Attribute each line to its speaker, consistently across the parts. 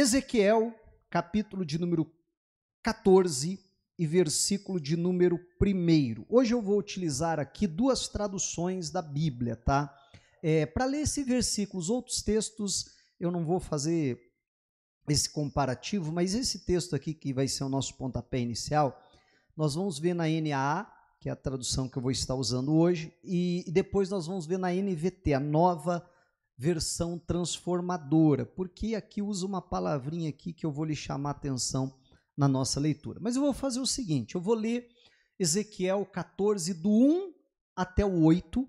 Speaker 1: Ezequiel, capítulo de número 14 e versículo de número 1. Hoje eu vou utilizar aqui duas traduções da Bíblia, tá? Para ler esse versículo, os outros textos eu não vou fazer esse comparativo, mas esse texto aqui que vai ser o nosso pontapé inicial, nós vamos ver na NAA, que é a tradução que eu vou estar usando hoje, e depois nós vamos ver na NVT, a nova versão transformadora, porque aqui usa uma palavrinha aqui que eu vou lhe chamar a atenção na nossa leitura. Mas eu vou fazer o seguinte, eu vou ler Ezequiel 14, do 1 até o 8,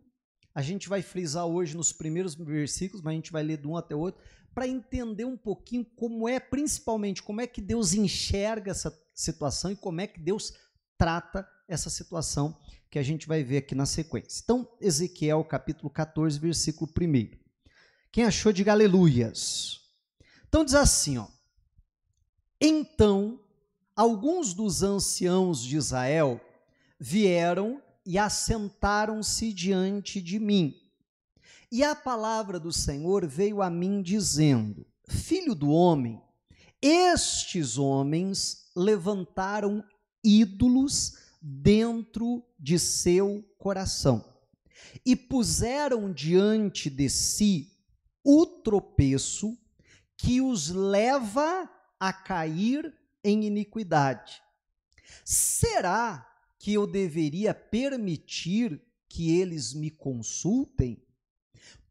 Speaker 1: a gente vai frisar hoje nos primeiros versículos, mas a gente vai ler do 1 até o 8, para entender um pouquinho como é, principalmente, como é que Deus enxerga essa situação e como é que Deus trata essa situação que a gente vai ver aqui na sequência. Então, Ezequiel capítulo 14, versículo 1. Quem achou, diga aleluias. Então diz assim, ó. Então, alguns dos anciãos de Israel vieram e assentaram-se diante de mim. E a palavra do Senhor veio a mim dizendo: Filho do homem, estes homens levantaram ídolos dentro de seu coração e puseram diante de si o tropeço que os leva a cair em iniquidade. Será que eu deveria permitir que eles me consultem?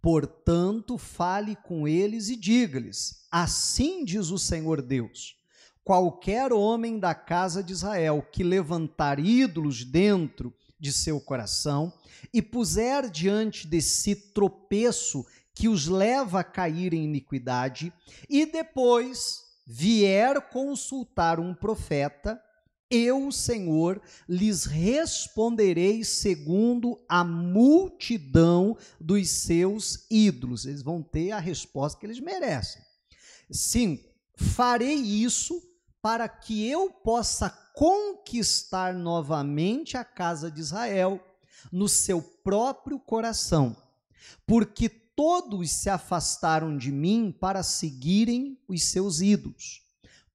Speaker 1: Portanto, fale com eles e diga-lhes: assim diz o Senhor Deus: qualquer homem da casa de Israel que levantar ídolos dentro de seu coração e puser diante de si tropeço que os leva a cair em iniquidade, e depois vier consultar um profeta, eu, Senhor, lhes responderei segundo a multidão dos seus ídolos. Eles vão ter a resposta que eles merecem. 5. Farei isso para que eu possa conquistar novamente a casa de Israel no seu próprio coração, porque todos se afastaram de mim para seguirem os seus ídolos.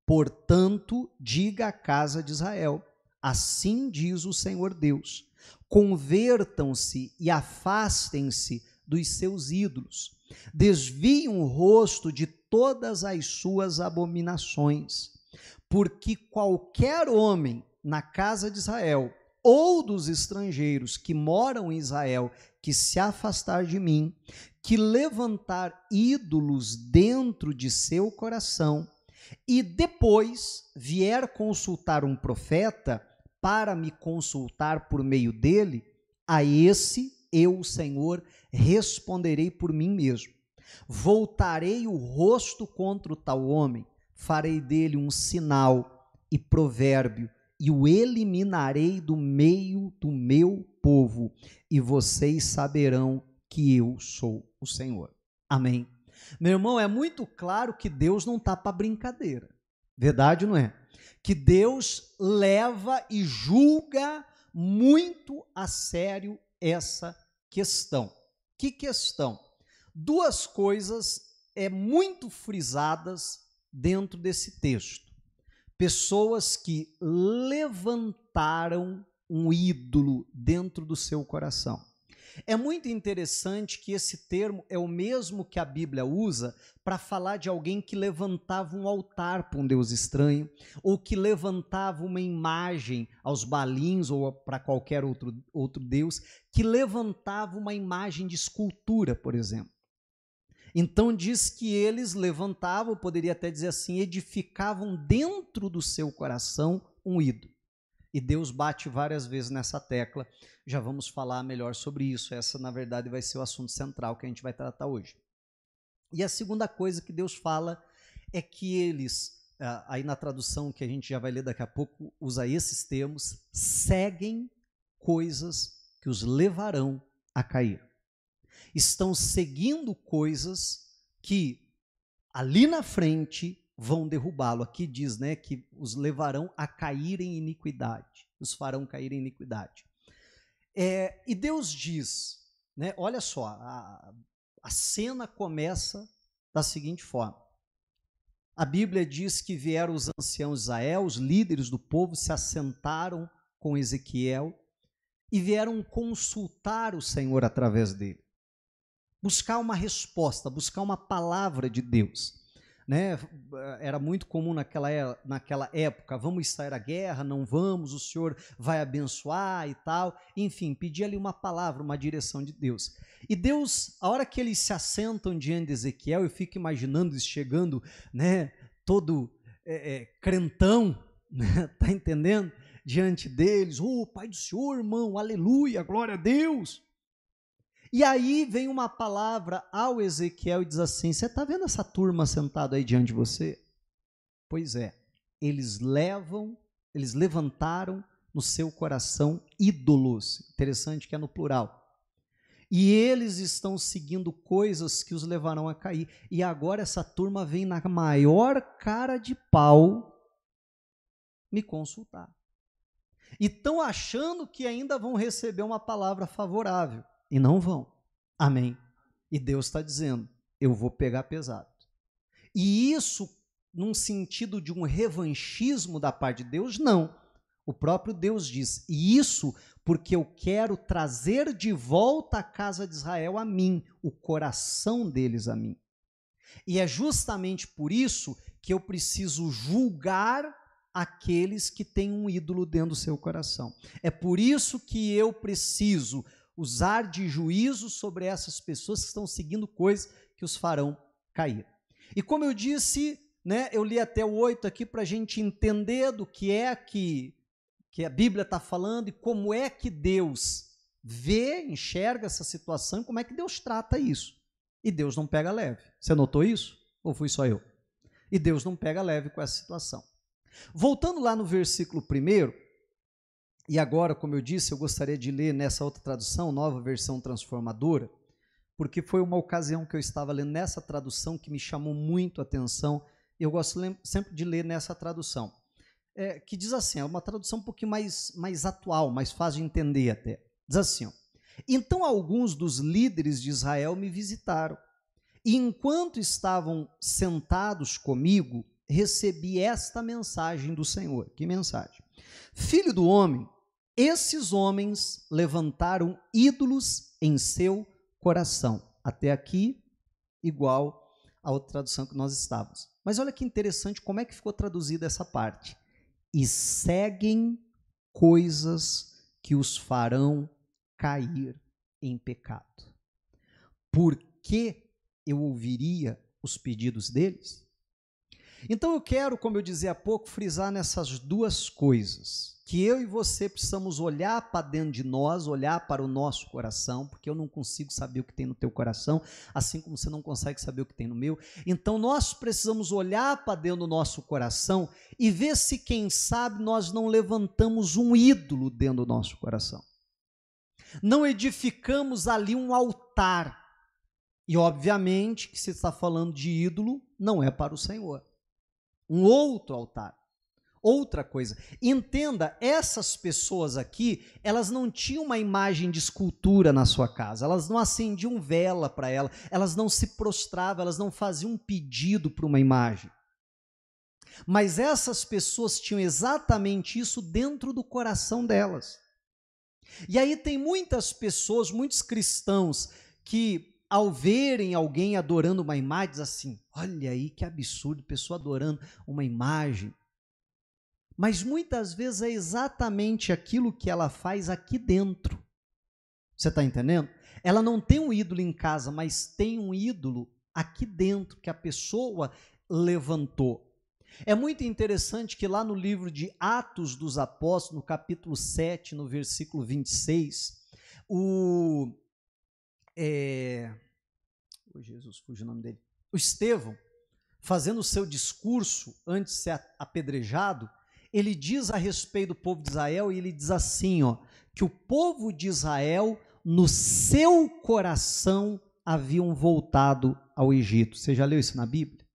Speaker 1: Portanto, diga à casa de Israel: assim diz o Senhor Deus: convertam-se e afastem-se dos seus ídolos, desviem o rosto de todas as suas abominações, porque qualquer homem na casa de Israel ou dos estrangeiros que moram em Israel que se afastar de mim, que levantar ídolos dentro de seu coração e depois vier consultar um profeta para me consultar por meio dele, a esse eu, Senhor, responderei por mim mesmo. Voltarei o rosto contra o tal homem, farei dele um sinal e provérbio, e o eliminarei do meio do meu povo, e vocês saberão que eu sou o Senhor. Amém. Meu irmão, é muito claro que Deus não está para brincadeira. Verdade, não é? Que Deus leva e julga muito a sério essa questão. Que questão? Duas coisas muito frisadas dentro desse texto. Pessoas que levantaram um ídolo dentro do seu coração. É muito interessante que esse termo é o mesmo que a Bíblia usa para falar de alguém que levantava um altar para um Deus estranho, ou que levantava uma imagem aos balins ou para qualquer outro Deus, que levantava uma imagem de escultura, por exemplo. Então diz que eles levantavam, poderia até dizer assim, edificavam dentro do seu coração um ídolo. E Deus bate várias vezes nessa tecla, já vamos falar melhor sobre isso, essa na verdade vai ser o assunto central que a gente vai tratar hoje. E a segunda coisa que Deus fala é que eles, aí na tradução que a gente já vai ler daqui a pouco, usa esses termos, seguem coisas que os levarão a cair. Estão seguindo coisas que ali na frente vão derrubá-lo. Aqui diz, né, que os levarão a cair em iniquidade, os farão cair em iniquidade. E Deus diz, né, olha só, a cena começa da seguinte forma: a Bíblia diz que vieram os anciãos de Israel, os líderes do povo, se assentaram com Ezequiel e vieram consultar o Senhor através dele. Buscar uma resposta, buscar uma palavra de Deus. Né? Era muito comum naquela época, vamos sair à guerra, não vamos, o Senhor vai abençoar e tal, enfim, pedir ali uma palavra, uma direção de Deus. E Deus, a hora que eles se assentam diante de Ezequiel, eu fico imaginando eles chegando, né, todo crentão, né, tá entendendo? Diante deles, Pai do Senhor, irmão, aleluia, glória a Deus. E aí vem uma palavra ao Ezequiel e diz assim, você está vendo essa turma sentada aí diante de você? Pois é, eles levantaram no seu coração ídolos, interessante que é no plural, e eles estão seguindo coisas que os levarão a cair, e agora essa turma vem na maior cara de pau me consultar, e estão achando que ainda vão receber uma palavra favorável, e não vão. Amém. E Deus está dizendo, eu vou pegar pesado. E isso, num sentido de um revanchismo da parte de Deus, não. O próprio Deus diz, e isso porque eu quero trazer de volta a casa de Israel a mim, o coração deles a mim. E é justamente por isso que eu preciso julgar aqueles que têm um ídolo dentro do seu coração. É por isso que eu preciso usar de juízo sobre essas pessoas que estão seguindo coisas que os farão cair. E como eu disse, né, eu li até o 8 aqui para a gente entender do que é que a Bíblia está falando e como é que Deus vê, enxerga essa situação e como é que Deus trata isso. E Deus não pega leve. Você notou isso? Ou fui só eu? E Deus não pega leve com essa situação. Voltando lá no versículo 1, e agora, como eu disse, eu gostaria de ler nessa outra tradução, Nova Versão Transformadora, porque foi uma ocasião que eu estava lendo nessa tradução que me chamou muito a atenção, e eu gosto sempre de ler nessa tradução, que diz assim, é uma tradução um pouquinho mais atual, mais fácil de entender até. Diz assim, ó, então alguns dos líderes de Israel me visitaram, e enquanto estavam sentados comigo, recebi esta mensagem do Senhor. Que mensagem? Filho do homem, esses homens levantaram ídolos em seu coração. Até aqui, igual a outra tradução que nós estávamos. Mas olha que interessante como é que ficou traduzida essa parte. E seguem coisas que os farão cair em pecado. Por que eu ouviria os pedidos deles? Então eu quero, como eu dizia há pouco, frisar nessas duas coisas, que eu e você precisamos olhar para dentro de nós, olhar para o nosso coração, porque eu não consigo saber o que tem no teu coração, assim como você não consegue saber o que tem no meu. Então nós precisamos olhar para dentro do nosso coração e ver se, quem sabe, nós não levantamos um ídolo dentro do nosso coração. Não edificamos ali um altar. E obviamente que se está falando de ídolo, não é para o Senhor. Um outro altar, outra coisa. Entenda, essas pessoas aqui, elas não tinham uma imagem de escultura na sua casa, elas não acendiam vela para ela, elas não se prostravam, elas não faziam um pedido para uma imagem. Mas essas pessoas tinham exatamente isso dentro do coração delas. E aí tem muitas pessoas, muitos cristãos, que ao verem alguém adorando uma imagem, diz assim, olha aí que absurdo, pessoa adorando uma imagem. Mas muitas vezes é exatamente aquilo que ela faz aqui dentro. Você está entendendo? Ela não tem um ídolo em casa, mas tem um ídolo aqui dentro, que a pessoa levantou. É muito interessante que lá no livro de Atos dos Apóstolos, no capítulo 7, no versículo 26, Jesus, fugiu o nome dele. O Estevão, fazendo o seu discurso antes de ser apedrejado, ele diz a respeito do povo de Israel, e ele diz assim, ó, que o povo de Israel, no seu coração, haviam voltado ao Egito. Você já leu isso na Bíblia?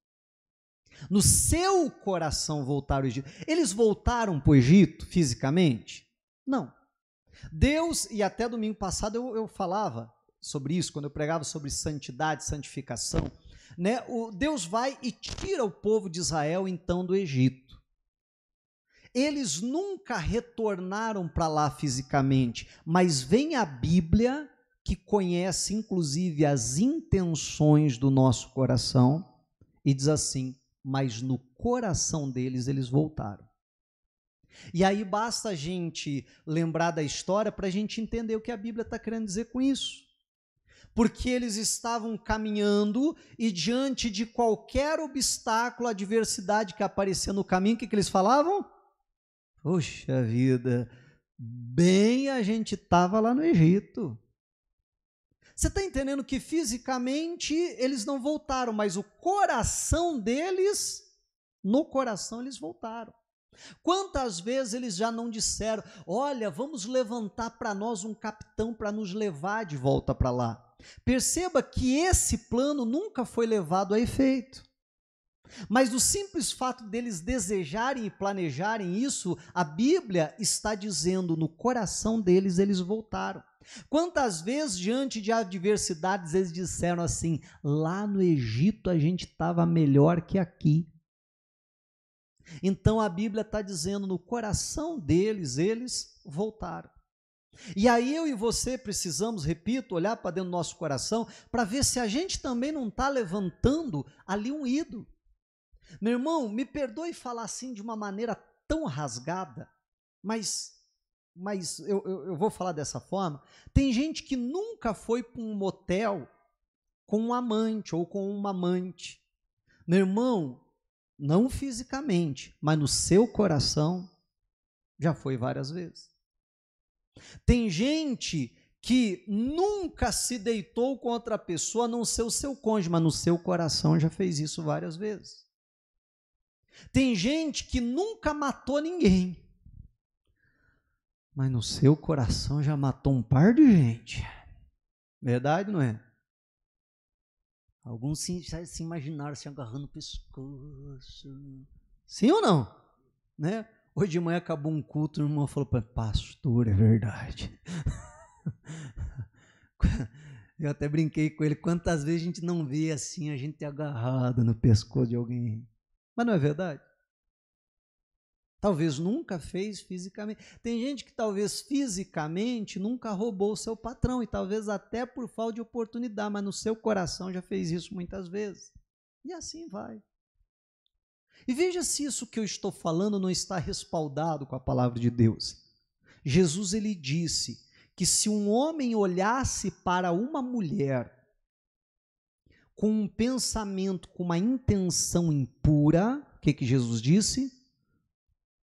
Speaker 1: No seu coração voltaram ao Egito. Eles voltaram para o Egito fisicamente? Não. Deus, e até domingo passado eu falava sobre isso, quando eu pregava sobre santidade, santificação, né? Deus vai e tira o povo de Israel então do Egito. Eles nunca retornaram para lá fisicamente, mas vem a Bíblia, que conhece inclusive as intenções do nosso coração, e diz assim: mas no coração deles eles voltaram. E aí basta a gente lembrar da história para a gente entender o que a Bíblia está querendo dizer com isso. Porque eles estavam caminhando e diante de qualquer obstáculo, adversidade que aparecia no caminho, o que eles falavam? Poxa vida, bem a gente estava lá no Egito. Você está entendendo que fisicamente eles não voltaram, mas o coração deles, no coração eles voltaram. Quantas vezes eles já não disseram: olha, vamos levantar para nós um capitão para nos levar de volta para lá. Perceba que esse plano nunca foi levado a efeito. Mas do simples fato deles desejarem e planejarem isso, a Bíblia está dizendo: no coração deles eles voltaram. Quantas vezes diante de adversidades eles disseram assim: lá no Egito a gente estava melhor que aqui. Então a Bíblia está dizendo: no coração deles eles voltaram. E aí eu e você precisamos, repito, olhar para dentro do nosso coração para ver se a gente também não está levantando ali um ídolo. Meu irmão, me perdoe falar assim de uma maneira tão rasgada, mas eu vou falar dessa forma. Tem gente que nunca foi para um motel com um amante ou com uma amante. Meu irmão, não fisicamente, mas no seu coração já foi várias vezes. Tem gente que nunca se deitou com outra pessoa, a não ser o seu cônjuge, mas no seu coração já fez isso várias vezes. Tem gente que nunca matou ninguém, mas no seu coração já matou um par de gente. Verdade, não é? Alguns já se imaginaram se agarrando o pescoço. Sim ou não? Né? Hoje de manhã acabou um culto, o irmão falou para pastor, é verdade. Eu até brinquei com ele: quantas vezes a gente não vê assim, a gente agarrado no pescoço de alguém. Mas não é verdade? Talvez nunca fez fisicamente. Tem gente que talvez fisicamente nunca roubou o seu patrão, e talvez até por falta de oportunidade, mas no seu coração já fez isso muitas vezes. E assim vai. E veja se isso que eu estou falando não está respaldado com a palavra de Deus. Jesus, ele disse que se um homem olhasse para uma mulher com um pensamento, com uma intenção impura, o que Jesus disse?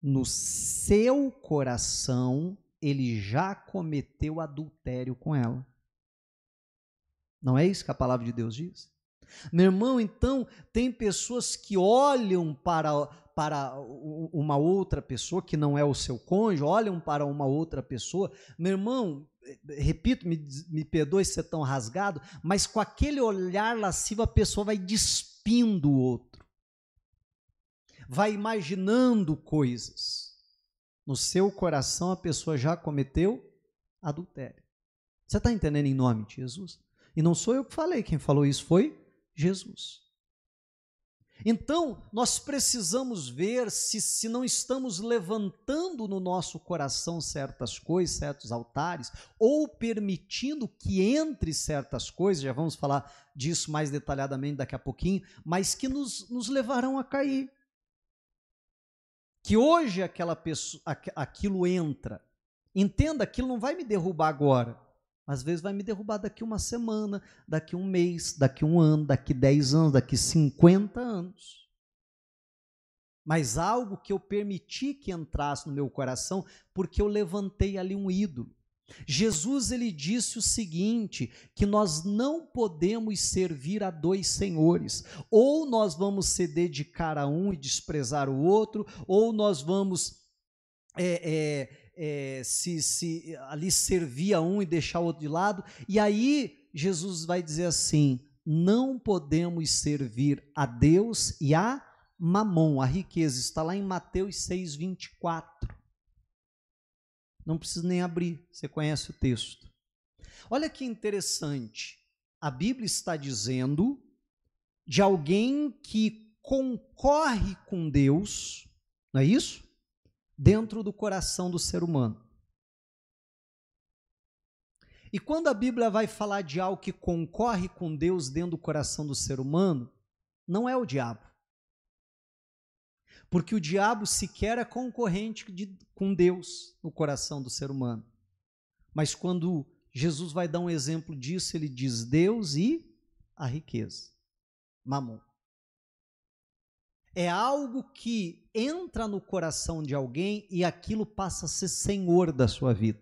Speaker 1: No seu coração, ele já cometeu adultério com ela. Não é isso que a palavra de Deus diz? Meu irmão, então, tem pessoas que olham para uma outra pessoa, que não é o seu cônjuge, olham para uma outra pessoa. Meu irmão, repito, me perdoe ser tão rasgado, mas com aquele olhar lascivo a pessoa vai despindo o outro. Vai imaginando coisas. No seu coração a pessoa já cometeu adultério. Você está entendendo, em nome de Jesus? E não sou eu que falei, quem falou isso foi Jesus. Então, nós precisamos ver se não estamos levantando no nosso coração certas coisas, certos altares, ou permitindo que entre certas coisas, já vamos falar disso mais detalhadamente daqui a pouquinho, mas que nos levarão a cair. Que hoje aquilo entra. Entenda, aquilo não vai me derrubar agora. Às vezes vai me derrubar daqui uma semana, daqui um mês, daqui um ano, daqui 10 anos, daqui 50 anos. Mas algo que eu permiti que entrasse no meu coração, porque eu levantei ali um ídolo. Jesus, ele disse o seguinte, que nós não podemos servir a dois senhores. Ou nós vamos se dedicar a um e desprezar o outro, ou nós vamos ali servir a um e deixar o outro de lado. E aí Jesus vai dizer assim: não podemos servir a Deus e a Mamon, a riqueza. Está lá em Mateus 6:24. Não preciso nem abrir, você conhece o texto. Olha que interessante, a Bíblia está dizendo de alguém que concorre com Deus, não é isso? Dentro do coração do ser humano. E quando a Bíblia vai falar de algo que concorre com Deus dentro do coração do ser humano, não é o diabo. Porque o diabo sequer é concorrente com Deus no coração do ser humano. Mas quando Jesus vai dar um exemplo disso, ele diz Deus e a riqueza, mamon. É algo que entra no coração de alguém e aquilo passa a ser senhor da sua vida.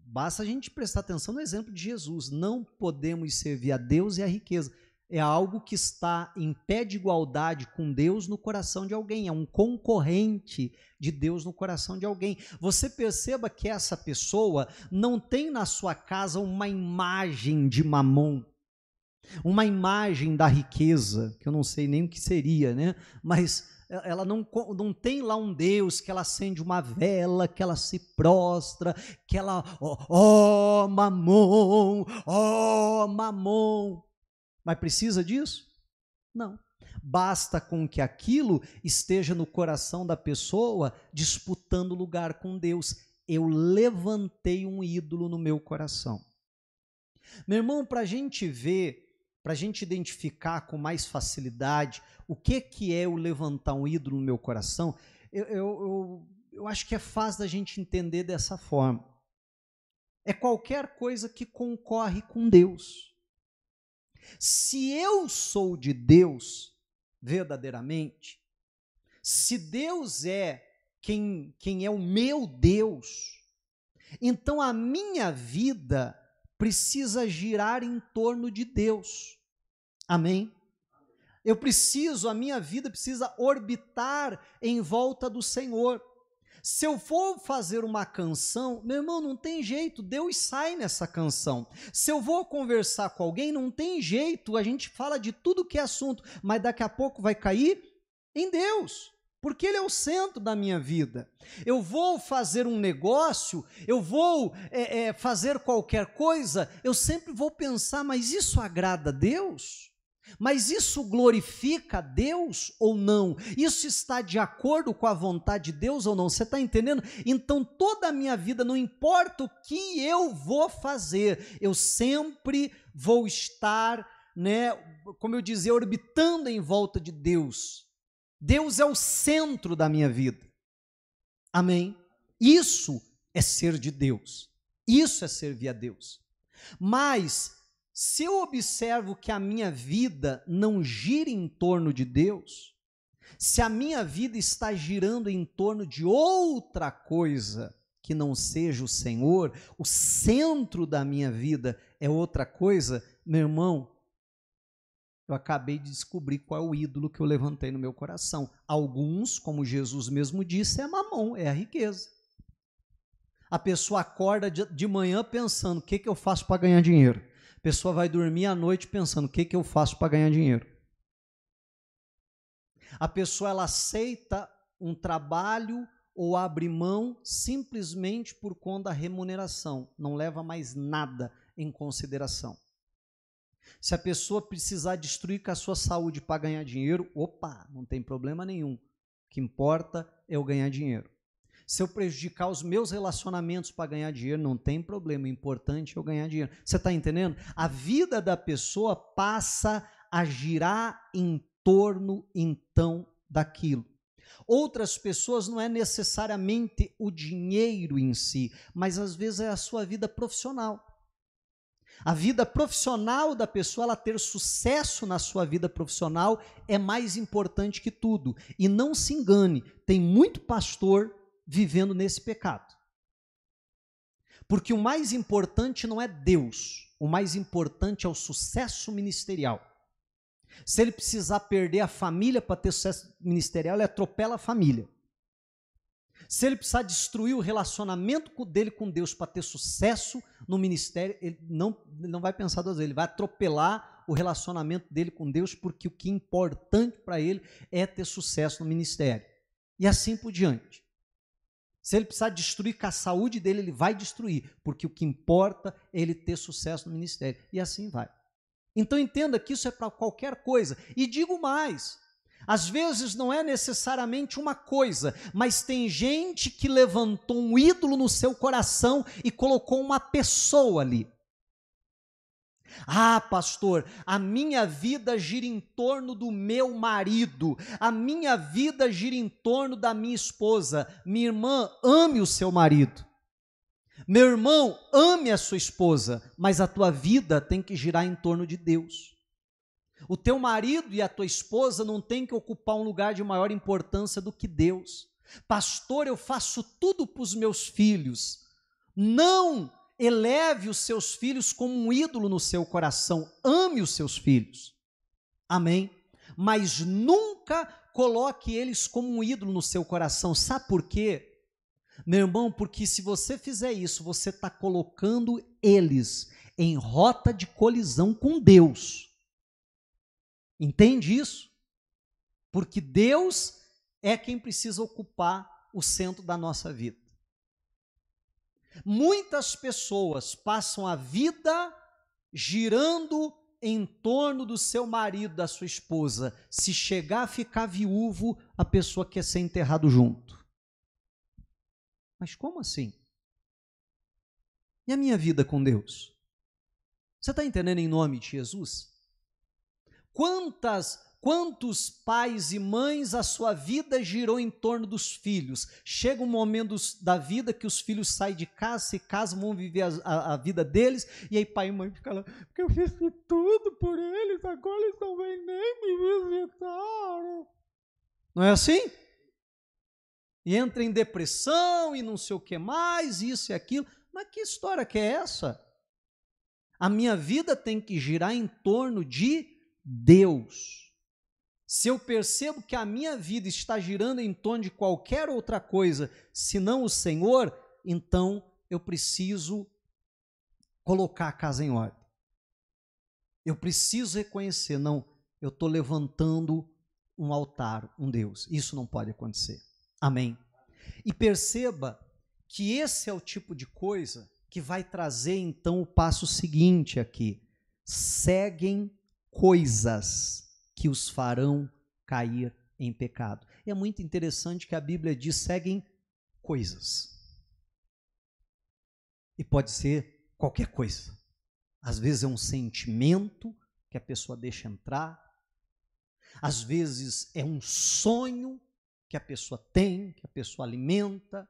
Speaker 1: Basta a gente prestar atenção no exemplo de Jesus. Não podemos servir a Deus e a riqueza. É algo que está em pé de igualdade com Deus no coração de alguém. É um concorrente de Deus no coração de alguém. Você perceba que essa pessoa não tem na sua casa uma imagem de mamon, uma imagem da riqueza, que eu não sei nem o que seria, né? Mas ela não tem lá um Deus que ela acende uma vela, que ela se prostra, que ela, ó mamon, ó mamon. Mas precisa disso? Não. Basta com que aquilo esteja no coração da pessoa disputando lugar com Deus. Eu levantei um ídolo no meu coração. Meu irmão, para a gente ver, para a gente identificar com mais facilidade o que é o levantar um ídolo no meu coração, eu acho que é fácil da gente entender dessa forma. É qualquer coisa que concorre com Deus. Se eu sou de Deus, verdadeiramente, se Deus é quem é o meu Deus, então a minha vida precisa girar em torno de Deus. Amém? A minha vida precisa orbitar em volta do Senhor. Se eu for fazer uma canção, meu irmão, não tem jeito, Deus sai nessa canção. Se eu vou conversar com alguém, não tem jeito, a gente fala de tudo que é assunto, mas daqui a pouco vai cair em Deus, porque Ele é o centro da minha vida. Eu vou fazer um negócio, eu vou fazer qualquer coisa, eu sempre vou pensar, mas isso agrada a Deus? Mas isso glorifica a Deus ou não? Isso está de acordo com a vontade de Deus ou não? Você está entendendo? Então toda a minha vida, não importa o que eu vou fazer, eu sempre vou estar, como eu dizia, orbitando em volta de Deus. Deus é o centro da minha vida. Amém? Isso é ser de Deus. Isso é servir a Deus. Mas se eu observo que a minha vida não gira em torno de Deus, se a minha vida está girando em torno de outra coisa que não seja o Senhor, o centro da minha vida é outra coisa, meu irmão, eu acabei de descobrir qual é o ídolo que eu levantei no meu coração. Alguns, como Jesus mesmo disse, é mamon, é a riqueza. A pessoa acorda de manhã pensando, o que eu faço para ganhar dinheiro? A pessoa vai dormir à noite pensando, o que eu faço para ganhar dinheiro? A pessoa, ela aceita um trabalho ou abre mão simplesmente por conta da remuneração, não leva mais nada em consideração. Se a pessoa precisar destruir com a sua saúde para ganhar dinheiro, opa, não tem problema nenhum. O que importa é eu ganhar dinheiro. Se eu prejudicar os meus relacionamentos para ganhar dinheiro, não tem problema, o importante é eu ganhar dinheiro. Você está entendendo? A vida da pessoa passa a girar em torno, então, daquilo. Outras pessoas não é necessariamente o dinheiro em si, mas às vezes é a sua vida profissional. A vida profissional da pessoa, ela ter sucesso na sua vida profissional é mais importante que tudo. E não se engane, tem muito pastor vivendo nesse pecado. Porque o mais importante não é Deus, o mais importante é o sucesso ministerial. Se ele precisar perder a família para ter sucesso ministerial, ele atropela a família. Se ele precisar destruir o relacionamento dele com Deus para ter sucesso no ministério, ele não vai pensar duas vezes, ele vai atropelar o relacionamento dele com Deus, porque o que é importante para ele é ter sucesso no ministério. E assim por diante. Se ele precisar destruir com a saúde dele, ele vai destruir, porque o que importa é ele ter sucesso no ministério. E assim vai. Então entenda que isso é para qualquer coisa. E digo mais, às vezes não é necessariamente uma coisa, mas tem gente que levantou um ídolo no seu coração e colocou uma pessoa ali. Ah, pastor, a minha vida gira em torno do meu marido, a minha vida gira em torno da minha esposa. Minha irmã, ame o seu marido. Meu irmão, ame a sua esposa, mas a tua vida tem que girar em torno de Deus. O teu marido e a tua esposa não tem que ocupar um lugar de maior importância do que Deus. Pastor, eu faço tudo para os meus filhos. Não eleve os seus filhos como um ídolo no seu coração. Ame os seus filhos. Amém? Mas nunca coloque eles como um ídolo no seu coração. Sabe por quê? Meu irmão, porque se você fizer isso, você está colocando eles em rota de colisão com Deus. Entende isso? Porque Deus é quem precisa ocupar o centro da nossa vida. Muitas pessoas passam a vida girando em torno do seu marido, da sua esposa. Se chegar a ficar viúvo, a pessoa quer ser enterrado junto. Mas como assim? E a minha vida com Deus? Você está entendendo em nome de Jesus? Quantos pais e mães a sua vida girou em torno dos filhos? Chega um momento da vida que os filhos saem de casa, se casam, vão viver a vida deles, e aí pai e mãe ficam lá, porque eu fiz tudo por eles, agora eles não vêm nem me visitar. Não é assim? E entra em depressão e não sei o que mais, isso e aquilo. Mas que história que é essa? A minha vida tem que girar em torno de Deus. Se eu percebo que a minha vida está girando em torno de qualquer outra coisa, senão o Senhor, então eu preciso colocar a casa em ordem. Eu preciso reconhecer, não, eu estou levantando um altar, um Deus. Isso não pode acontecer. Amém. E perceba que esse é o tipo de coisa que vai trazer então o passo seguinte aqui. Seguem coisas que os farão cair em pecado. E é muito interessante que a Bíblia diz: seguem coisas. E pode ser qualquer coisa. Às vezes é um sentimento que a pessoa deixa entrar. Às vezes é um sonho que a pessoa tem, que a pessoa alimenta.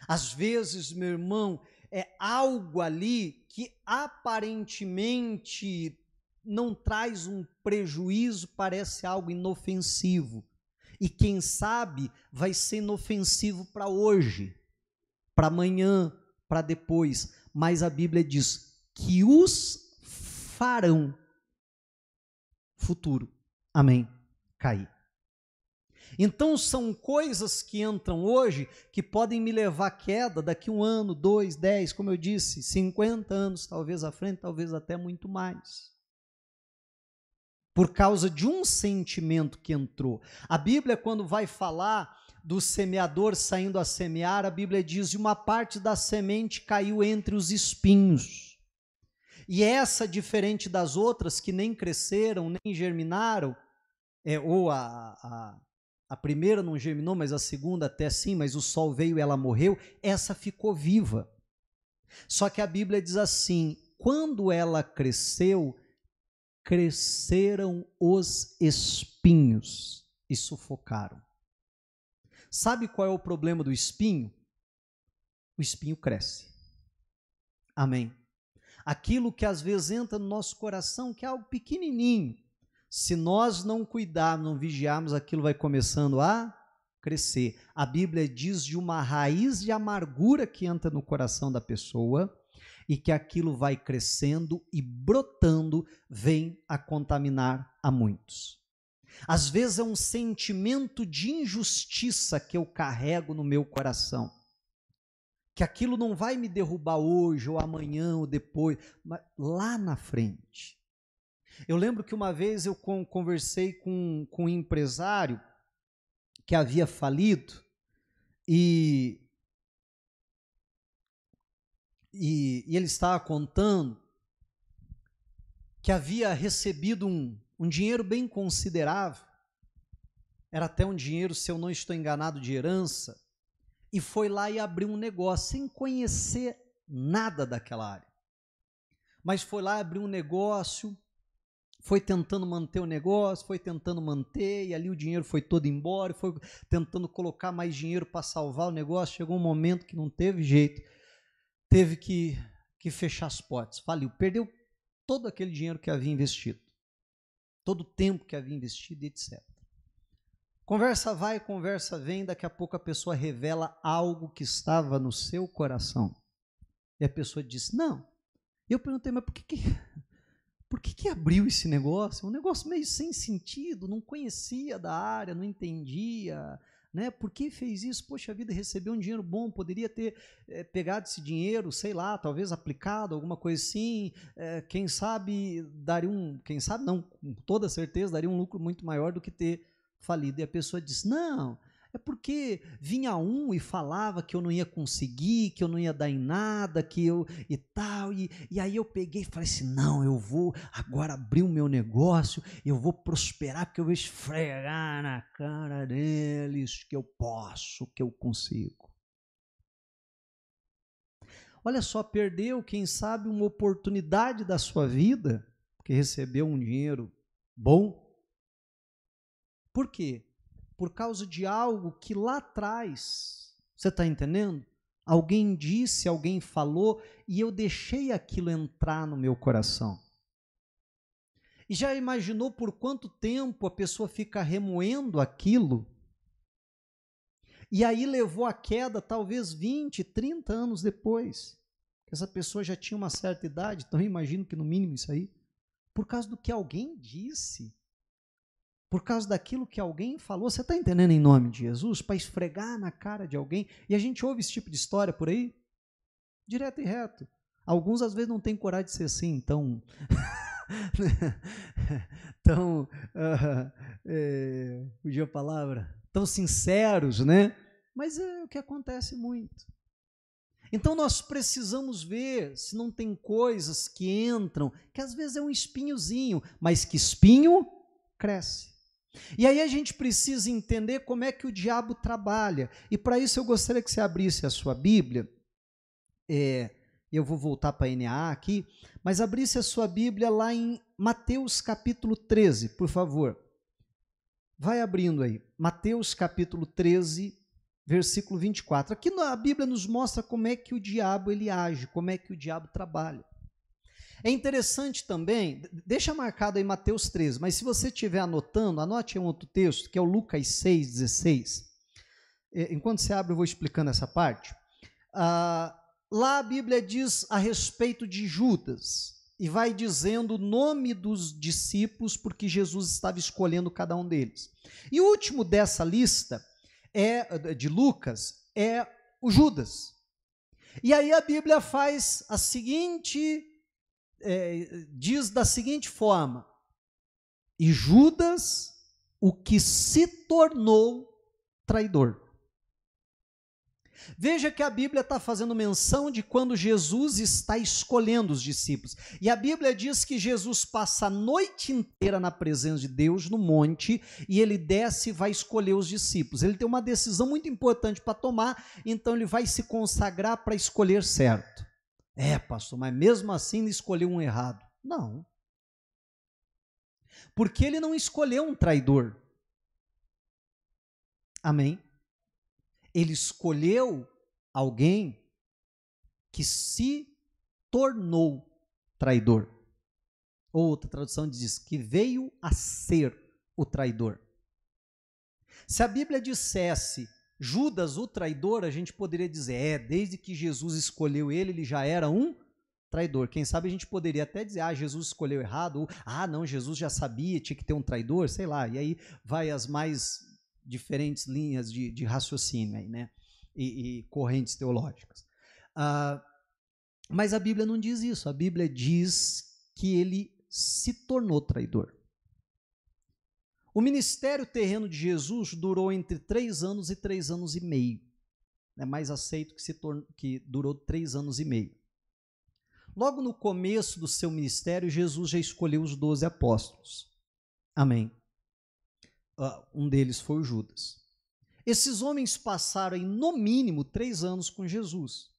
Speaker 1: Às vezes, meu irmão, é algo ali que aparentemente não traz um prejuízo, parece algo inofensivo. E quem sabe vai ser inofensivo para hoje, para amanhã, para depois. Mas a Bíblia diz que os farão futuro. Amém. Cair. Então são coisas que entram hoje que podem me levar à queda daqui 1 ano, 2, 10, como eu disse, 50 anos talvez à frente, talvez até muito mais. Por causa de um sentimento que entrou. A Bíblia, quando vai falar do semeador saindo a semear, a Bíblia diz: e uma parte da semente caiu entre os espinhos. E essa, diferente das outras que nem cresceram, nem germinaram, ou a primeira não germinou, mas a segunda até sim, mas o sol veio e ela morreu, essa ficou viva. Só que a Bíblia diz assim: quando ela cresceu, cresceram os espinhos e sufocaram. Sabe qual é o problema do espinho? O espinho cresce. Amém. Aquilo que às vezes entra no nosso coração, que é algo pequenininho, se nós não cuidarmos, não vigiarmos, aquilo vai começando a crescer. A Bíblia diz de uma raiz de amargura que entra no coração da pessoa e que aquilo vai crescendo e brotando, vem a contaminar a muitos. Às vezes é um sentimento de injustiça que eu carrego no meu coração, que aquilo não vai me derrubar hoje ou amanhã ou depois, mas lá na frente. Eu lembro que uma vez eu conversei com um empresário que havia falido e ele estava contando que havia recebido um dinheiro bem considerável, era até um dinheiro, se eu não estou enganado, de herança, e foi lá e abriu um negócio, sem conhecer nada daquela área. Mas foi lá, abriu um negócio, foi tentando manter o negócio, foi tentando manter, e ali o dinheiro foi todo embora, foi tentando colocar mais dinheiro para salvar o negócio, chegou um momento que não teve jeito, teve que fechar as portas, faliu, perdeu todo aquele dinheiro que havia investido, todo o tempo que havia investido, etc. Conversa vai, conversa vem, daqui a pouco a pessoa revela algo que estava no seu coração. E a pessoa disse, não. E eu perguntei, mas por que abriu esse negócio? Um negócio meio sem sentido, não conhecia da área, não entendia, né? Por que fez isso? Poxa vida, recebeu um dinheiro bom, poderia ter pegado esse dinheiro, sei lá, talvez aplicado, alguma coisa assim, quem sabe quem sabe não, com toda certeza daria um lucro muito maior do que ter falido. E a pessoa diz, não, é porque vinha um e falava que eu não ia conseguir, que eu não ia dar em nada, que eu e tal, e aí eu peguei e falei assim, não, eu vou agora abrir o meu negócio, eu vou prosperar, porque eu vou esfregar na cara deles que eu posso, que eu consigo. Olha só, perdeu, quem sabe, uma oportunidade da sua vida, porque recebeu um dinheiro bom. Por quê? Por causa de algo que lá atrás, você está entendendo? Alguém disse, alguém falou, e eu deixei aquilo entrar no meu coração. E já imaginou por quanto tempo a pessoa fica remoendo aquilo? E aí levou a queda talvez 20, 30 anos depois. Essa pessoa já tinha uma certa idade, então eu imagino que no mínimo isso aí, por causa do que alguém disse. Por causa daquilo que alguém falou, você está entendendo, em nome de Jesus? Para esfregar na cara de alguém, e a gente ouve esse tipo de história por aí, direto e reto. Alguns às vezes não têm coragem de ser assim, tão fugiu a palavra, tão sinceros, né? Mas é o que acontece muito. Então nós precisamos ver se não tem coisas que entram, que às vezes é um espinhozinho, mas que espinho cresce. E aí a gente precisa entender como é que o diabo trabalha. E para isso eu gostaria que você abrisse a sua Bíblia. Eu vou voltar para a NA aqui, mas abrisse a sua Bíblia lá em Mateus capítulo 13, por favor. Vai abrindo aí. Mateus capítulo 13, versículo 24. Aqui a Bíblia nos mostra como é que o diabo ele age, como é que o diabo trabalha. É interessante também, deixa marcado aí Mateus 13, mas se você estiver anotando, anote um outro texto, que é o Lucas 6,16. Enquanto você abre, eu vou explicando essa parte. Lá a Bíblia diz a respeito de Judas, e vai dizendo o nome dos discípulos, porque Jesus estava escolhendo cada um deles. E o último dessa lista, de Lucas, é o Judas. E aí a Bíblia faz a seguinte... diz da seguinte forma, e Judas, o que se tornou traidor. Veja que a Bíblia está fazendo menção de quando Jesus está escolhendo os discípulos, e a Bíblia diz que Jesus passa a noite inteira na presença de Deus, no monte, e ele desce e vai escolher os discípulos. Ele tem uma decisão muito importante para tomar, então ele vai se consagrar para escolher certo. Pastor, mas mesmo assim ele escolheu um errado. Não. Porque ele não escolheu um traidor. Amém? Ele escolheu alguém que se tornou traidor. Outra tradução diz que veio a ser o traidor. Se a Bíblia dissesse Judas, o traidor, a gente poderia dizer, desde que Jesus escolheu ele já era um traidor. Quem sabe a gente poderia até dizer, Jesus escolheu errado, ou, não, Jesus já sabia, tinha que ter um traidor, sei lá, e aí vai as mais diferentes linhas de raciocínio aí, né, e correntes teológicas. Mas a Bíblia não diz isso, a Bíblia diz que ele se tornou traidor. O ministério terreno de Jesus durou entre 3 anos e 3 anos e meio. É mais aceito que durou 3 anos e meio. Logo no começo do seu ministério, Jesus já escolheu os 12 apóstolos. Amém. Um deles foi o Judas. Esses homens passaram, no mínimo, 3 anos com Jesus.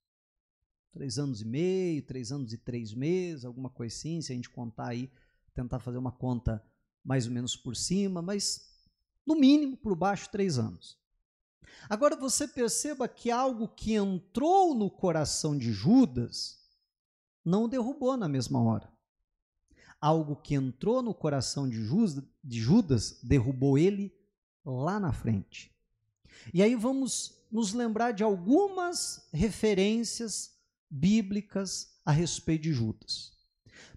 Speaker 1: 3 anos e meio, 3 anos e 3 meses, alguma coisa assim, se a gente contar aí, tentar fazer uma conta mais ou menos por cima, mas no mínimo, por baixo, 3 anos. Agora você perceba que algo que entrou no coração de Judas não o derrubou na mesma hora. Algo que entrou no coração de Judas derrubou ele lá na frente. E aí vamos nos lembrar de algumas referências bíblicas a respeito de Judas.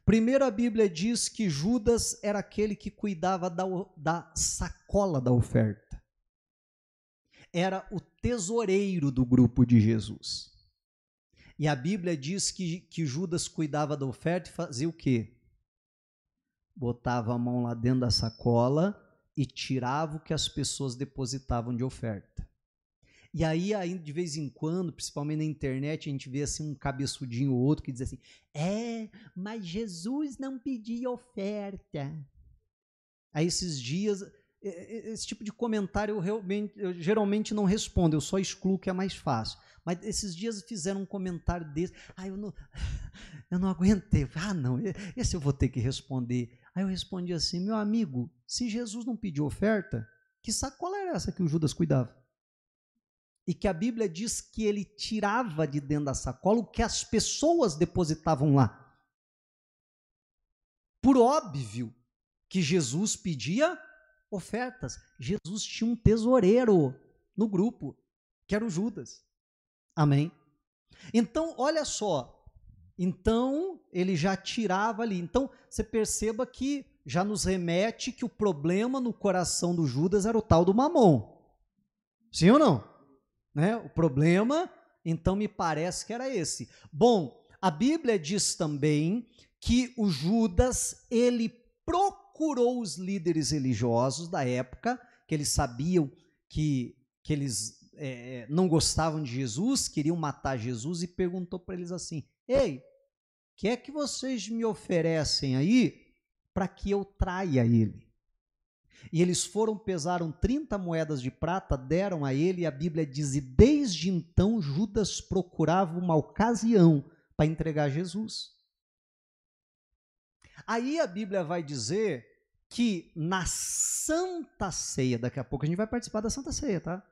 Speaker 1: Primeiro, a Bíblia diz que Judas era aquele que cuidava da sacola da oferta. Era o tesoureiro do grupo de Jesus. E a Bíblia diz que Judas cuidava da oferta e fazia o quê? Botava a mão lá dentro da sacola e tirava o que as pessoas depositavam de oferta. E aí, de vez em quando, principalmente na internet, a gente vê assim um cabeçudinho ou outro que diz assim, mas Jesus não pedia oferta. Aí esses dias, esse tipo de comentário eu geralmente não respondo, eu só excluo o que é mais fácil. Mas esses dias fizeram um comentário desse, eu não aguentei, não, esse eu vou ter que responder. Aí eu respondi assim, meu amigo, se Jesus não pediu oferta, que sacola era essa que o Judas cuidava? E que a Bíblia diz que ele tirava de dentro da sacola o que as pessoas depositavam lá. Por óbvio que Jesus pedia ofertas. Jesus tinha um tesoureiro no grupo, que era o Judas. Amém? Então, olha só. Então, ele já tirava ali. Então, você perceba que já nos remete que o problema no coração do Judas era o tal do mamon. Sim ou não? Né? O problema, então, me parece que era esse. Bom, a Bíblia diz também que o Judas, ele procurou os líderes religiosos da época, que eles sabiam que eles não gostavam de Jesus, queriam matar Jesus, e perguntou para eles assim, ei, o que é que vocês me oferecem aí para que eu traia ele? E eles pesaram 30 moedas de prata, deram a ele, e a Bíblia diz, e desde então Judas procurava uma ocasião para entregar Jesus. Aí a Bíblia vai dizer que na Santa Ceia, daqui a pouco a gente vai participar da Santa Ceia, tá?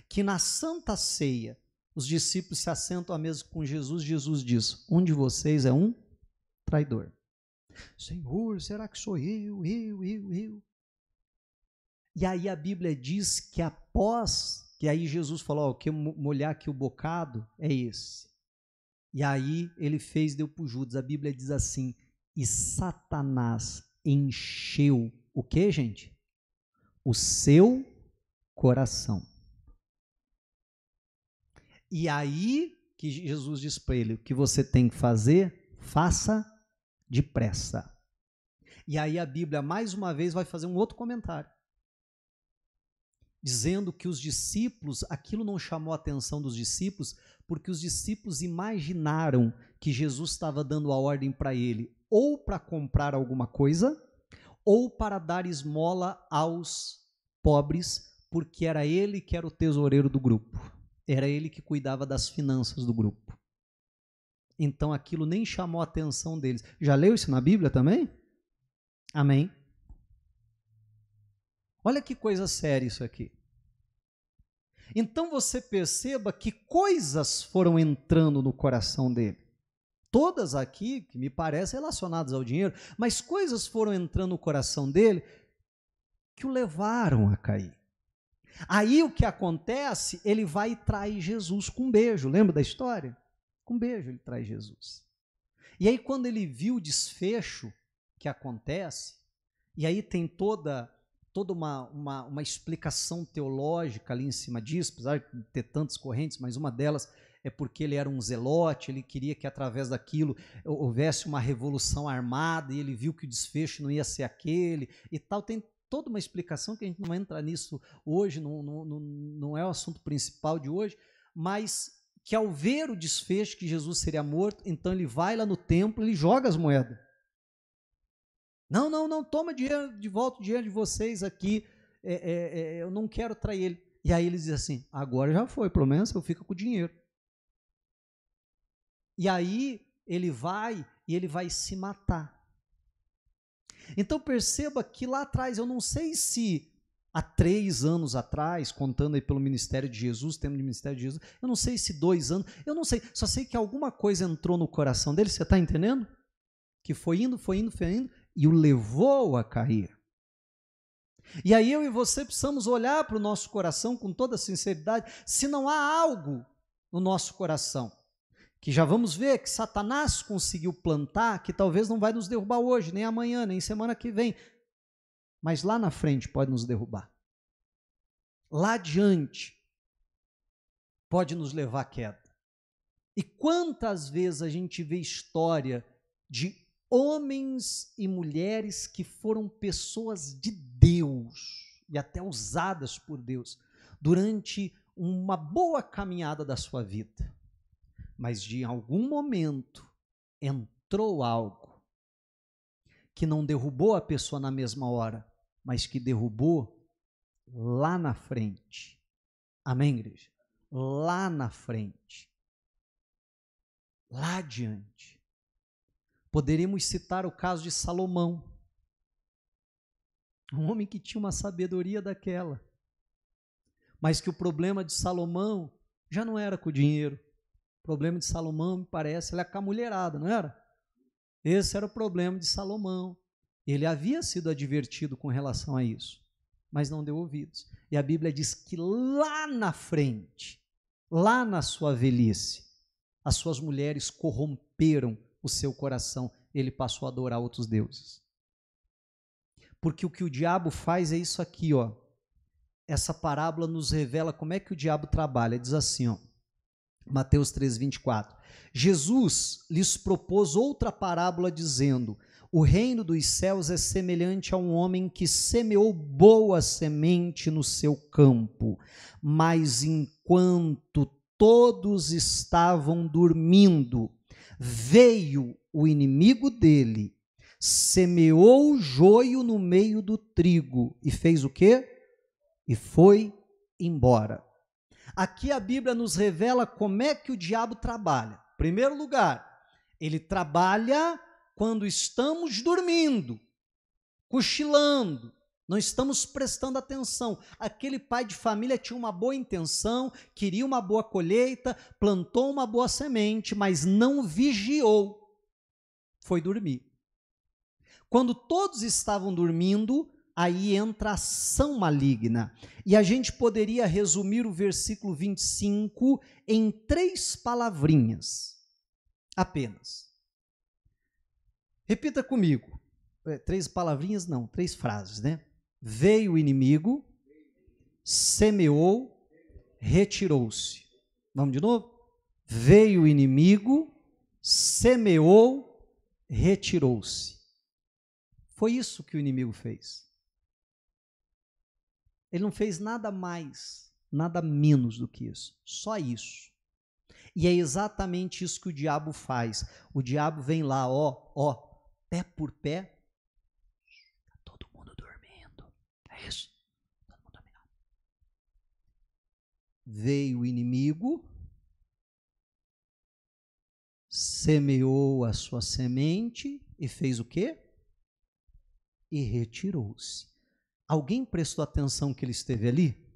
Speaker 1: Que na Santa Ceia, os discípulos se assentam à mesa com Jesus, Jesus diz, um de vocês é um traidor. Senhor, será que sou eu? E aí a Bíblia diz que que aí Jesus falou, que molhar aqui o bocado é esse. E aí ele deu para o Judas. A Bíblia diz assim, e Satanás encheu o que, gente? O seu coração. E aí que Jesus diz para ele, o que você tem que fazer, faça depressa. E aí a Bíblia mais uma vez vai fazer um outro comentário, dizendo que os discípulos, aquilo não chamou a atenção dos discípulos, porque os discípulos imaginaram que Jesus estava dando a ordem para ele, ou para comprar alguma coisa, ou para dar esmola aos pobres, porque era ele que era o tesoureiro do grupo, era ele que cuidava das finanças do grupo. Então aquilo nem chamou a atenção deles. Já leu isso na Bíblia também? Amém? Olha que coisa séria isso aqui. Então você perceba que coisas foram entrando no coração dele. Todas aqui, que me parecem relacionadas ao dinheiro, mas coisas foram entrando no coração dele que o levaram a cair. Aí o que acontece? Ele vai e trai Jesus com um beijo. Lembra da história? Com um beijo ele trai Jesus. E aí quando ele viu o desfecho que acontece, e aí tem toda uma explicação teológica ali em cima disso, apesar de ter tantas correntes, mas uma delas é porque ele era um zelote, ele queria que através daquilo houvesse uma revolução armada, e ele viu que o desfecho não ia ser aquele e tal. Tem toda uma explicação que a gente não entra nisso hoje, não é o assunto principal de hoje, mas que ao ver o desfecho que Jesus seria morto, então ele vai lá no templo, ele joga as moedas. Não, toma dinheiro de volta, o dinheiro de vocês aqui, eu não quero trair ele. E aí ele diz assim, agora já foi, pelo menos eu fico com o dinheiro. E aí ele vai e ele vai se matar. Então perceba que lá atrás, eu não sei se há 3 anos atrás, contando aí pelo ministério de Jesus, tempo de ministério de Jesus, eu não sei se 2 anos, eu não sei, só sei que alguma coisa entrou no coração dele, você está entendendo? Que foi indo, e o levou a cair. E aí eu e você precisamos olhar para o nosso coração com toda sinceridade, se não há algo no nosso coração, que já vamos ver que Satanás conseguiu plantar, que talvez não vai nos derrubar hoje, nem amanhã, nem semana que vem, mas lá na frente pode nos derrubar. Lá adiante pode nos levar à queda. E quantas vezes a gente vê história de homens e mulheres que foram pessoas de Deus e até usadas por Deus durante uma boa caminhada da sua vida, mas de algum momento entrou algo que não derrubou a pessoa na mesma hora, mas que derrubou lá na frente. Amém, igreja? Lá na frente. Lá adiante. Poderíamos citar o caso de Salomão, um homem que tinha uma sabedoria daquela, mas que o problema de Salomão já não era com o dinheiro. O problema de Salomão, me parece, ele é com a mulherada, não era? Esse era o problema de Salomão. Ele havia sido advertido com relação a isso, mas não deu ouvidos. E a Bíblia diz que lá na frente, lá na sua velhice, as suas mulheres corromperam o seu coração, ele passou a adorar outros deuses. Porque o que o diabo faz é isso aqui, ó. Essa parábola nos revela como é que o diabo trabalha. Diz assim, ó, Mateus 3:24. Jesus lhes propôs outra parábola dizendo: o reino dos céus é semelhante a um homem que semeou boa semente no seu campo, mas enquanto todos estavam dormindo, veio o inimigo dele, semeou o joio no meio do trigo e fez o quê? E foi embora. Aqui a Bíblia nos revela como é que o diabo trabalha. Em primeiro lugar, ele trabalha quando estamos dormindo, cochilando, não estamos prestando atenção. Aquele pai de família tinha uma boa intenção, queria uma boa colheita, plantou uma boa semente, mas não vigiou, foi dormir. Quando todos estavam dormindo, aí entra a ação maligna. E a gente poderia resumir o versículo 25 em 3 palavrinhas, apenas. Repita comigo. 3 palavrinhas não, 3 frases, né? Veio o inimigo, semeou, retirou-se. Vamos de novo? Veio o inimigo, semeou, retirou-se. Foi isso que o inimigo fez. Ele não fez nada mais, nada menos do que isso. Só isso. E é exatamente isso que o diabo faz. O diabo vem lá, ó, pé por pé. Está todo mundo dormindo. É isso? Todo mundo dormindo. Veio o inimigo, semeou a sua semente e fez o quê? E retirou-se. Alguém prestou atenção que ele esteve ali?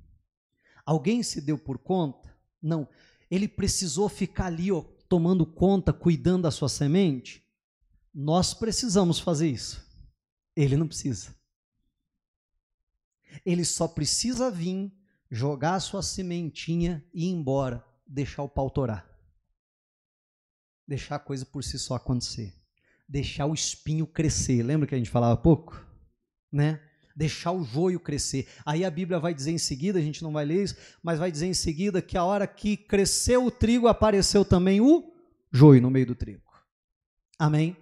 Speaker 1: Alguém se deu por conta? Não. Ele precisou ficar ali, ó, tomando conta, cuidando da sua semente? Nós precisamos fazer isso. Ele não precisa. Ele só precisa vir, jogar a sua sementinha e ir embora, deixar o pau torar. Deixar a coisa por si só acontecer. Deixar o espinho crescer. Lembra que a gente falava há pouco? Né? Deixar o joio crescer. Aí a Bíblia vai dizer em seguida, a gente não vai ler isso, mas vai dizer em seguida que a hora que cresceu o trigo, apareceu também o joio no meio do trigo. Amém?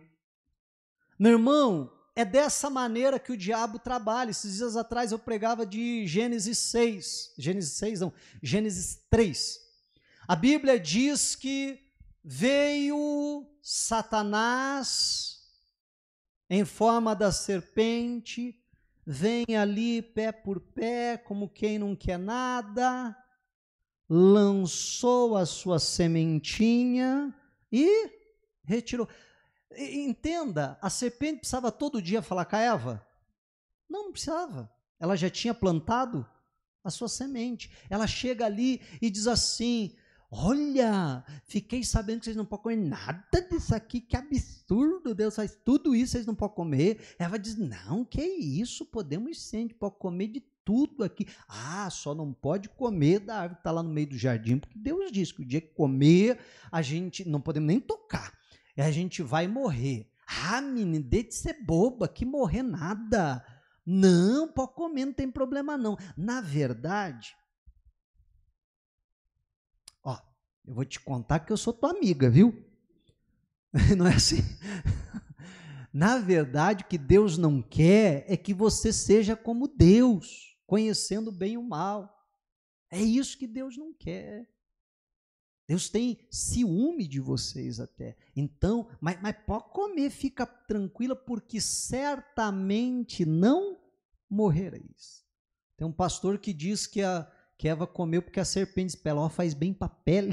Speaker 1: Meu irmão, é dessa maneira que o diabo trabalha. Esses dias atrás eu pregava de Gênesis 3. A Bíblia diz que veio Satanás em forma da serpente, vem ali pé por pé, como quem não quer nada, lançou a sua sementinha e retirou. Entenda, a serpente precisava todo dia falar com a Eva? Não precisava. Ela já tinha plantado a sua semente. Ela chega ali e diz assim: olha, fiquei sabendo que vocês não podem comer nada disso aqui, que absurdo, Deus faz tudo isso, vocês não podem comer. Ela diz: não, que isso, podemos sim, a gente pode comer de tudo aqui. Ah, só não pode comer da árvore que está lá no meio do jardim, porque Deus disse que o dia que comer, a gente não podemos nem tocar, a gente vai morrer. Ah, menina, deixa de ser boba, que morrer nada. Não, pode comer, não tem problema não. Na verdade, ó, eu vou te contar que eu sou tua amiga, viu? Não é assim? Na verdade, o que Deus não quer é que você seja como Deus, conhecendo o bem e o mal. É isso que Deus não quer. Deus tem ciúme de vocês até. Então, mas pode comer, fica tranquila, porque certamente não morrereis. Tem um pastor que diz que Eva comeu porque a serpente espelhou, faz bem para a pele.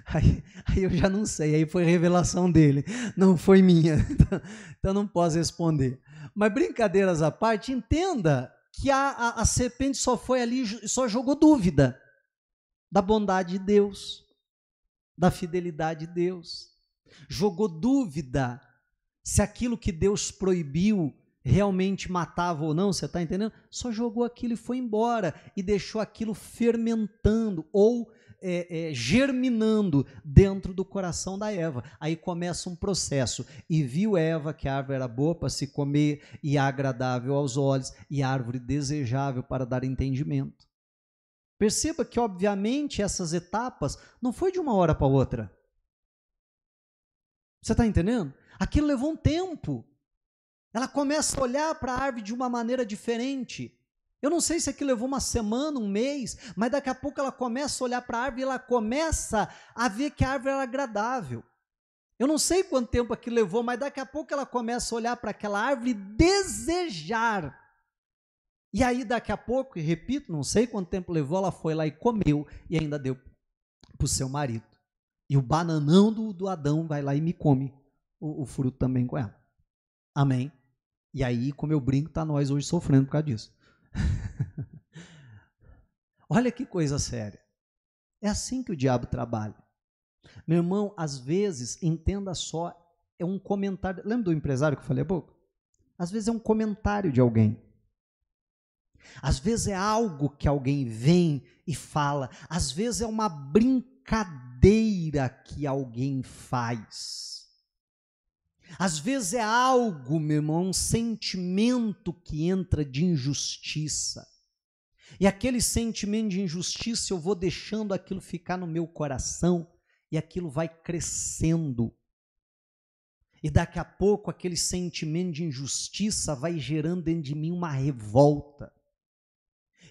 Speaker 1: Aí eu já não sei, aí foi revelação dele, não foi minha, então não posso responder. Mas brincadeiras à parte, entenda que a serpente só foi ali, só jogou dúvida da bondade de Deus, da fidelidade de Deus, jogou dúvida se aquilo que Deus proibiu realmente matava ou não, você está entendendo? Só jogou aquilo e foi embora, e deixou aquilo fermentando, ou germinando dentro do coração da Eva. Aí começa um processo, e viu Eva que a árvore era boa para se comer, e agradável aos olhos, e árvore desejável para dar entendimento. Perceba que, obviamente, essas etapas não foi de uma hora para outra. Você está entendendo? Aquilo levou um tempo. Ela começa a olhar para a árvore de uma maneira diferente. Eu não sei se aquilo levou uma semana, um mês, mas daqui a pouco ela começa a olhar para a árvore e ela começa a ver que a árvore era agradável. Eu não sei quanto tempo aquilo levou, mas daqui a pouco ela começa a olhar para aquela árvore e desejar. E aí daqui a pouco, e repito, não sei quanto tempo levou, ela foi lá e comeu e ainda deu para o seu marido. E o bananão do Adão vai lá e me come o fruto também com ela. Amém? E aí, como eu brinco, está nós hoje sofrendo por causa disso. Olha que coisa séria. É assim que o diabo trabalha. Meu irmão, às vezes, entenda só, é um comentário. Lembra do empresário que eu falei há pouco? Às vezes é um comentário de alguém. Às vezes é algo que alguém vem e fala. Às vezes é uma brincadeira que alguém faz. Às vezes é algo, meu irmão, um sentimento que entra de injustiça. E aquele sentimento de injustiça, eu vou deixando aquilo ficar no meu coração e aquilo vai crescendo. E daqui a pouco aquele sentimento de injustiça vai gerando dentro de mim uma revolta.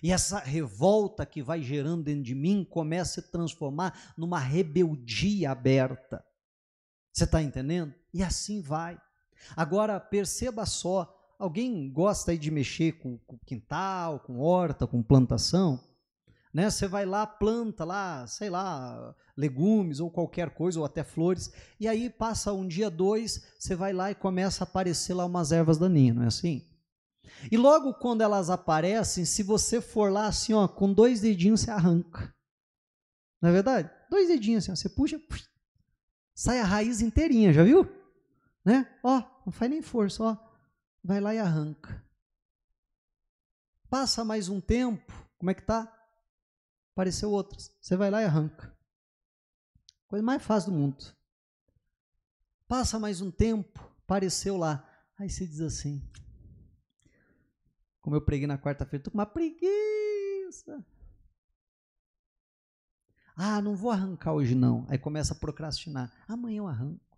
Speaker 1: E essa revolta que vai gerando dentro de mim começa a se transformar numa rebeldia aberta. Você está entendendo? E assim vai. Agora, perceba só, alguém gosta aí de mexer com quintal, com horta, com plantação? Né? Você vai lá, planta lá, sei lá, legumes ou qualquer coisa, ou até flores, e aí passa um dia, dois, você vai lá e começa a aparecer lá umas ervas daninhas, não é assim? E logo quando elas aparecem, se você for lá assim, ó, com 2 dedinhos você arranca. Não é verdade? 2 dedinhos assim, ó, você puxa, sai a raiz inteirinha, já viu? Né? Ó, não faz nem força, ó, vai lá e arranca. Passa mais um tempo, como é que tá? Apareceu outras, você vai lá e arranca. Coisa mais fácil do mundo. Passa mais um tempo, apareceu lá, aí você diz assim, como eu preguei na quarta-feira, estou com uma preguiça. Ah, não vou arrancar hoje não. Aí começa a procrastinar. Amanhã eu arranco.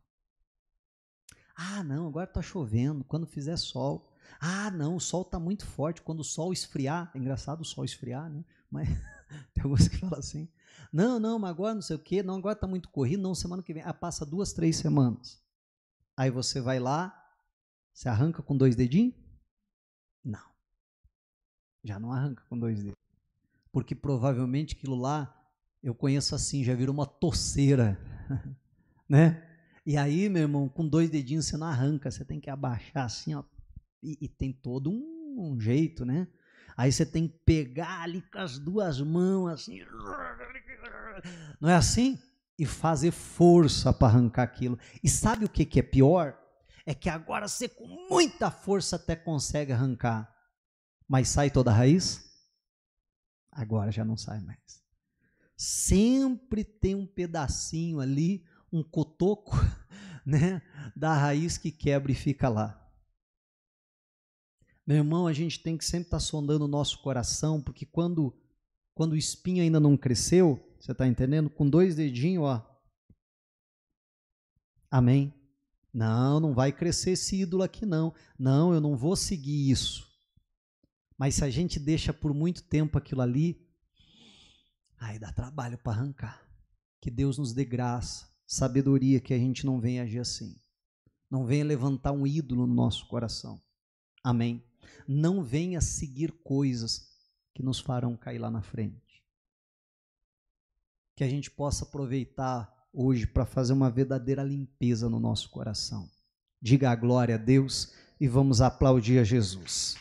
Speaker 1: Ah, não, agora está chovendo, quando fizer sol. Ah, não, o sol está muito forte, quando o sol esfriar. É engraçado o sol esfriar, né? Mas Tem alguns que falam assim, não, mas agora não sei o quê, não, agora está muito corrido, não, semana que vem. Ah, passa 2, 3 semanas. Aí você vai lá, você arranca com 2 dedinhos? Não. Já não arranca com 2 dedos. Porque provavelmente aquilo lá, eu conheço assim, já virou uma toceira, né? E aí, meu irmão, com 2 dedinhos você não arranca, você tem que abaixar assim, ó, e tem todo um jeito, né? Aí você tem que pegar ali com as 2 mãos, assim, não é assim? E fazer força para arrancar aquilo. E sabe o que é pior? É que agora você com muita força até consegue arrancar, mas sai toda a raiz? Agora já não sai mais. Sempre tem um pedacinho ali, um cotoco, né, da raiz que quebra e fica lá. Meu irmão, a gente tem que sempre estar sondando o nosso coração, porque quando o espinho ainda não cresceu, você está entendendo? Com 2 dedinhos, ó. Amém? Não vai crescer esse ídolo aqui não. Não, eu não vou seguir isso. Mas se a gente deixa por muito tempo aquilo ali, aí dá trabalho para arrancar. Que Deus nos dê graça, sabedoria, que a gente não venha agir assim. Não venha levantar um ídolo no nosso coração. Amém? Não venha seguir coisas que nos farão cair lá na frente. Que a gente possa aproveitar hoje para fazer uma verdadeira limpeza no nosso coração. Diga a glória a Deus e vamos aplaudir a Jesus.